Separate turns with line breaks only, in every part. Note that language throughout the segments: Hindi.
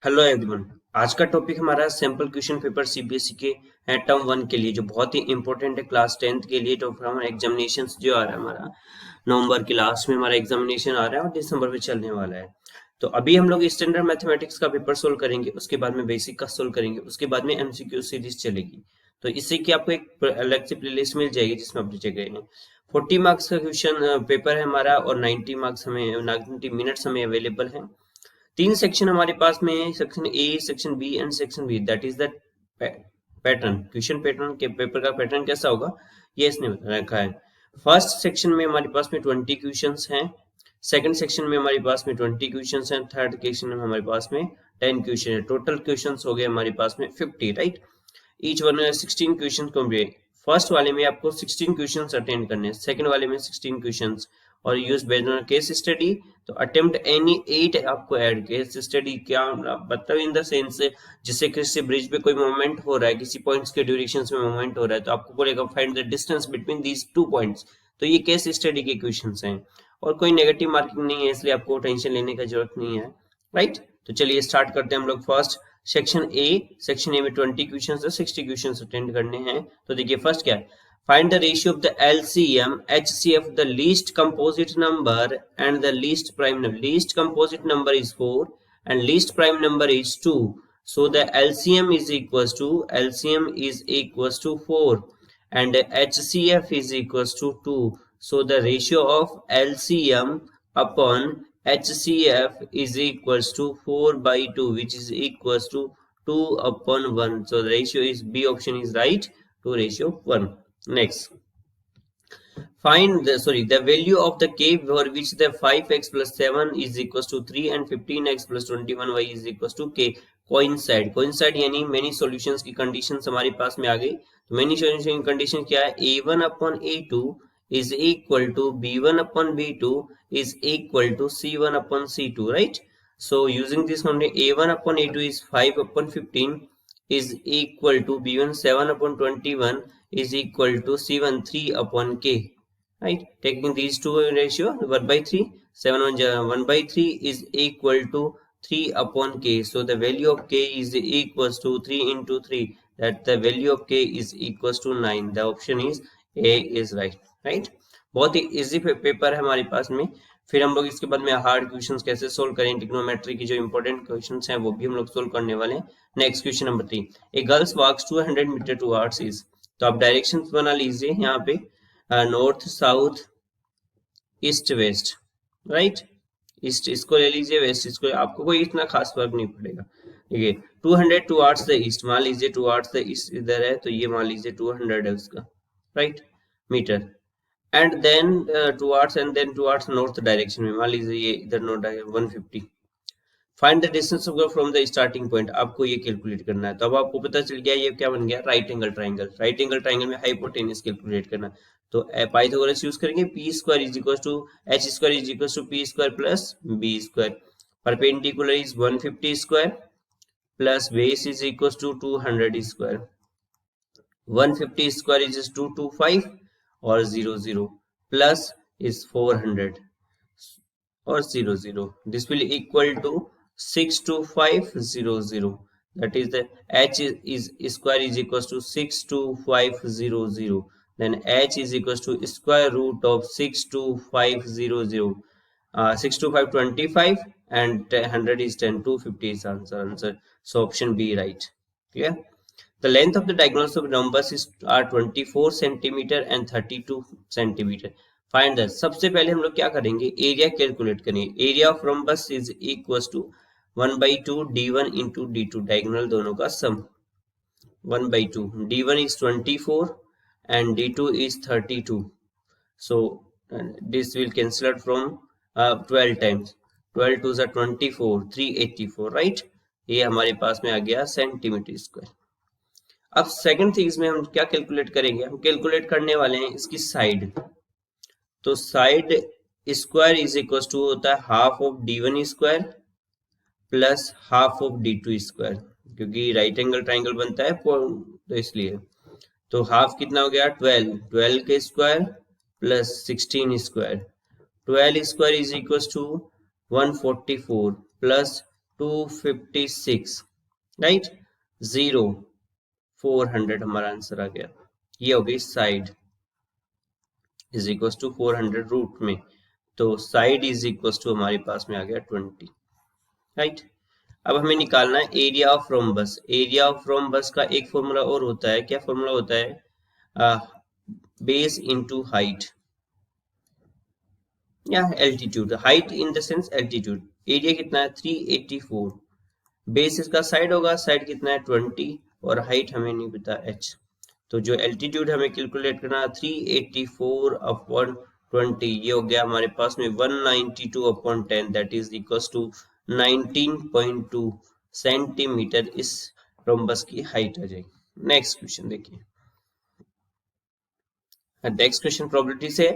Hello everyone. आज का टॉपिक हमारा सैम्पल क्वेश्चन पेपर सीबीएसई के है टर्म 1 के लिए, जो बहुत ही इंपॉर्टेंट है क्लास 10th के लिए। तो फिर हमारा एग्जामिनेशन जो आ रहा है, हमारा नवंबर के लास्ट में हमारा एग्जामिनेशन आ रहा है और दिसंबर में चलने वाला है। तो अभी हम लोग स्टैंडर्ड मैथमेटिक्स का पेपर सोल्व करेंगे, उसके बाद में बेसिक का सोल्व करेंगे, उसके बाद में एमसीक्यू सीरीज चलेगी। तो इससे कि आपको एक अलग से प्लेलिस्ट मिल जाएगी जिसमें आप गए हैं। 40 मार्क्स का क्वेश्चन पेपर है हमारा और 90 मार्क्स हमें 90 मिनट्स हमें अवेलेबल है। तीन सेक्शन हमारे पास में है, section A, section B and section B. That is the pattern, question pattern के पेपर का पैटर्न कैसा होगा ये इसने रखा है। फर्स्ट सेक्शन में हमारे पास में 20 क्वेश्चंस हैं, सेकंड सेक्शन में हमारे पास में 20 क्वेश्चंस हैं, थर्ड सेक्शन में हमारे पास में 10 क्वेश्चन है। टोटल क्वेश्चंस हो गए हमारे पास में 50, right. Each one 16 question complete. First वाले में आपको 16 क्वेश्चंस अटेंड करने हैं, सेकंड वाले में 16 क्वेश्चंस और use based on case study. तो अटेम्प्ट एनी 8 आपको ऐड। केस स्टडी क्या मतलब इन द सेंस जिससे किसी ब्रिज पे कोई मूवमेंट हो रहा है, किसी पॉइंट्स के ड्यूरेशंस में मूवमेंट हो रहा है, तो आपको बोलेगा find the distance between these 2 points. तो ये केस स्टडी के क्वेश्चंस हैं और कोई नेगेटिव मार्किंग नहीं है, इसलिए आपको टेंशन लेने की जरूरत नहीं है, राइट। तो चलिए स्टार्ट करते हैं हम लोग। फर्स्ट सेक्शन ए में 20 क्वेश्चन है, 60 क्वेश्चन अटेंड करने हैं। तो देखिए फर्स्ट क्या है, find the ratio of the LCM HCF, the least composite number and the least prime number. Least composite number is 4 and least prime number is 2. So the LCM is equals to 4 and HCF is equals to 2. So the ratio of LCM upon HCF is equals to 4 by 2, which is equals to 2 upon 1. So the ratio is B option is right, to ratio 1. Next, find the value of the k for which the 5x plus 7 is equals to 3 and 15x plus 21y is equals to k coincide यानी many solutions की conditions हमारे पास में आ गई। तो many solution की condition क्या है, a1 upon a2 is equal to b1 upon b2 is equal to c1 upon c2, right? So using this only, a1 upon a2 is 5 upon 15 is equal to b1 7 upon 21 is equal to c1 3 upon k, right? Taking these two ratio 1 by 3, 1 by 3 is equal to 3 upon k. So the value of k is equals to 3 into 3, that the value of k is equals to 9. The option is A is right. बहुत ही इजी पेपर है हमारे पास में। फिर हम लोग इसके बाद में हार्ड क्वेश्चंस कैसे सोल्व करें, ट्रिग्नोमेट्री की जो इंपॉर्टेंट क्वेश्चंस हैं वो भी हम लोग सोल्व करने वाले हैं। नेक्स्ट क्वेश्चन नंबर 3, ए गर्ल्स वॉक्स 200 मीटर टुवर्ड्स ईस्ट। तो आप डायरेक्शंस बना लीजिए यहाँ पे, north south east west, right. East इसको ले लीजिए, वेस्ट इसको, आपको कोई इतना खास फर्क नहीं पड़ेगा। देखिए 200 टुवर्ड्स द ईस्ट, मान लीजिए टुवर्ड्स द ईस्ट इधर है, तो ये मान लीजिए 200 है उसका, right, metre. And then towards north direction में मान लीजिए ये इधर north 150। Find the distance from the starting point, आपको ये कैलकुलेट करना है। तो अब आपको पता चल गया ये क्या बन गया, right angle triangle. Right angle triangle में हाइपोटेनस कैलकुलेट करना, तो पाइथागोरस यूज करेंगे, P square is equal to H square is equal to P square plus B square. Perpendicular is 150 square plus base is equal to 200 square. 150 square is 225 और 00 प्लस is 400 और 00. This will equal to 62500. That is the h is square is equals to 62500. Then h is equals to square root of 62500. 62525 and 100 is 10. 250 is answer. So option B right. Clear? The length of the diagonals of numbers are 24 centimeter and 32 centimeter. Find the, सबसे पहले हम लोग क्या करेंगे, एरिया कैलकुलेट करेंगे। Area of rhombus is equals to 1/2 d1 into d2, diagonal दोनों का सम। 1/2 d1 is 24 and d2 is 32. So this will cancel out from 12 times, 12 2 is 24, 384, right? ये हमारे पास में आ गया सेंटीमीटर स्क्वायर। अब सेकंड थिंग्स में हम क्या कैलकुलेट करेंगे, हम कैलकुलेट करने वाले हैं इसकी साइड। तो side square is equal to होता है half of d1 square plus half of d2 square, क्योंकि राइट एंगल ट्राइंगल बनता है तो इसलिए। तो हाफ कितना हो गया, 12 के square plus 16 square. 12 square is equal to 144 plus 256, right. 0 400 हमारा आंसर आ गया। ये हो गई side is equal to 400 root में, तो साइड इज इक्वल टू हमारे पास में आ गया 20, राइट। अब हमें निकालना है area of rhombus. Area of rhombus का एक फॉर्मूला और होता है, क्या फॉर्मूला होता है? बेस इनटू हाइट या altitude, height in the sense altitude. Area कितना है 384, बेस इसका साइड होगा, साइड कितना है 20 और हाइट हमें नहीं पता h। तो जो एल्टीट्यूड हमें कैलकुलेट करना है 384 अपॉन 20, ये हो गया हमारे पास में 192 upon 10, that is equal to 19.2 centimetre इस रोम्बस की हाइट आ जाएगी। नेक्स्ट क्वेश्चन देखिए। नेक्स्ट क्वेश्चन प्रोबेबिलिटी से,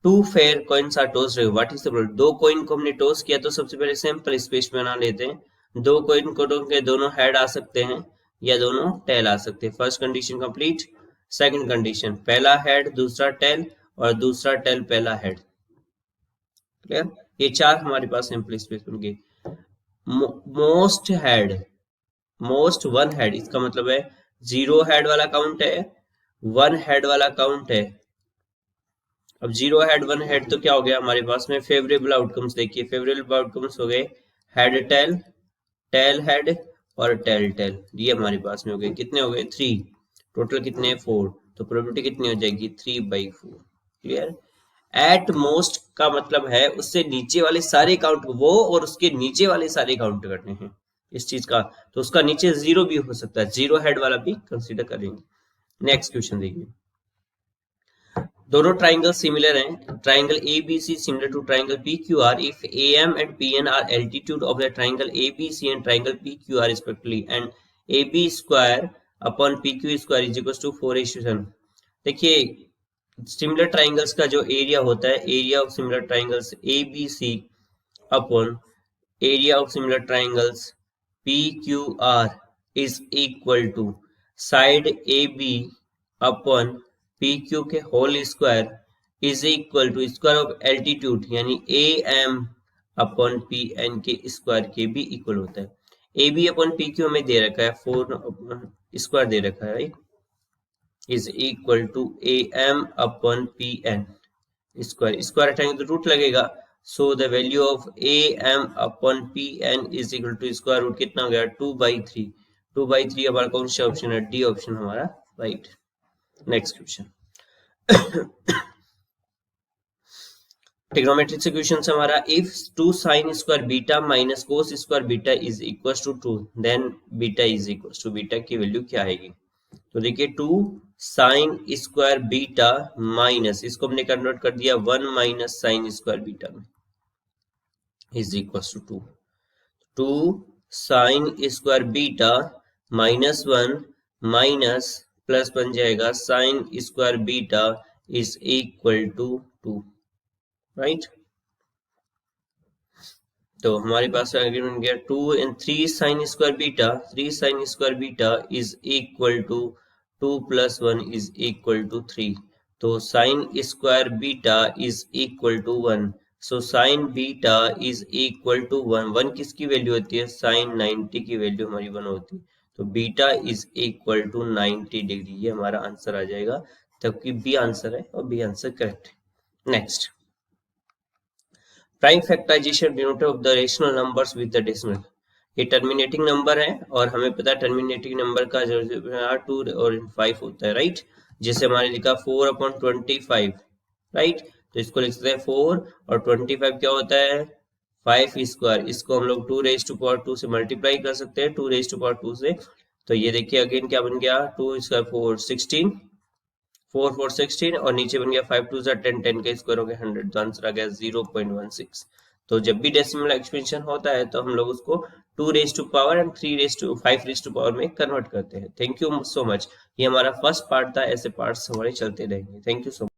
two fair coins are tossed, what is the probability. दो कॉइन को हमने टॉस किया, तो सबसे पहले सैंपल स्पेस में बना लेते हैं। दो कॉइन को टॉस के दोनों हेड आ सकते हैं या दोनों टेल आ सकते हैं। First condition complete. Second condition, पहला हेड दूसरा टेल और दूसरा टेल पहला हेड। क्लियर? ये चार हमारे पास सैंपल स्पेस बन गए। Most head, most one head, इसका मतलब है 0 हेड वाला काउंट है, 1 हेड वाला काउंट है। अब 0 हेड 1 हेड तो क्या हो गया हमारे पास में फेवरेबल आउटकम्स। देखिए फेवरेबल आउटकम्स हो गए हेड टेल, टेल हेड और टेल टेल, ये हमारे पास में हो गए। कितने हो गए 3, टोटल कितने 4, तो प्रोबेबिलिटी कितनी हो जाएगी 3/4। क्लियर? एट मोस्ट का मतलब है उससे नीचे वाले सारे काउंट, वो और उसके नीचे वाले सारे काउंट करने हैं इस चीज का, तो उसका नीचे 0 भी हो सकता है, 0 हेड वाला भी कंसीडर करेंगे। नेक्स्ट क्वेश्चन देखिए। दोनों ट्राइंगल सिमिलर हैं, triangle ABC similar to triangle PQR if AM and PN are altitude of the triangle ABC and triangle PQR respectively and AB square upon PQ square is equal to 4:1। देखिए सिमिलर ट्राइंगल्स का जो एरिया होता है, area of similar triangles ABC upon area of similar triangles PQR is equal to side AB upon PQ के whole square is equal to square of altitude यानी AM अपॉन PN के स्क्वायर के भी इक्वल होता है। AB अपॉन PQ हमें दे रखा है 4 स्क्वायर दे रखा है, right, is equal to AM upon PN square. Square हटाएंगे तो रूट लगेगा, so the value of AM upon PN is equal to square root कितना हो गया 2/3। 2/3 हमारा कौन सा ऑप्शन है? डी ऑप्शन हमारा राइट। नेक्स्ट क्वेश्चन ट्रिग्नोमेट्रिक से क्वेश्चन हमारा, if 2 sin square beta minus cos square beta is equal to 2 then beta is equal to, beta की वैल्यू क्या आएगी? तो देखिए 2 sin स्क्वायर बीटा माइनस, इसको हमने कन्वर्ट कर दिया 1 माइनस साइन स्क्वायर बीटा में is equal to 2 sin square beta minus 1 minus plus बन जाएगा sine square beta is equal to 2, right. तो हमारे पास बन गया 2 and 3 sin square beta, 3 sin square beta is equal to 2 + 1 is equal to 3। तो sine square beta is equal to 1, so sine beta is equal to 1। 1 किसकी वैल्यू होती है? साइन 90 की वैल्यू हमारी 1 होती है, तो beta is equal to 90 degree. ये हमारा आंसर आ जाएगा, तबकि बी आंसर है और बी आंसर करेक्ट है। Next, prime factorization denoted of the rational numbers with the decimal. ये टर्मिनेटिंग नंबर है और हमें पता है टर्मिनेटिंग नंबर का जो 2 और 5 होता है, राइट। जैसे हमारे लिखा 4/25, राइट, तो इसको लिख सकते हैं 4 और 25 क्या होता है 5 स्क्वायर। इसको हम लोग 2⁻² से मल्टीप्लाई कर सकते हैं 2⁻² से। तो ये देखिए अगेन क्या बन गया 2 स्क्वायर 4 16, 4 4 16 और नीचे बन गया 5 2 10, 10 का स्क्वायर हो गया 100, तो आंसर आ गया 0.16। तो जब भी डेसिमल एक्सपेंशन होता है तो हम लोग उसको 2⁻³ एंड 3⁵ में कन्वर्ट करते हैं। Thank you so much. ये हमारा फर्स्ट पार्ट था, ऐसे पार्ट्स हमारे चलते रहेंगे। Thank you so much.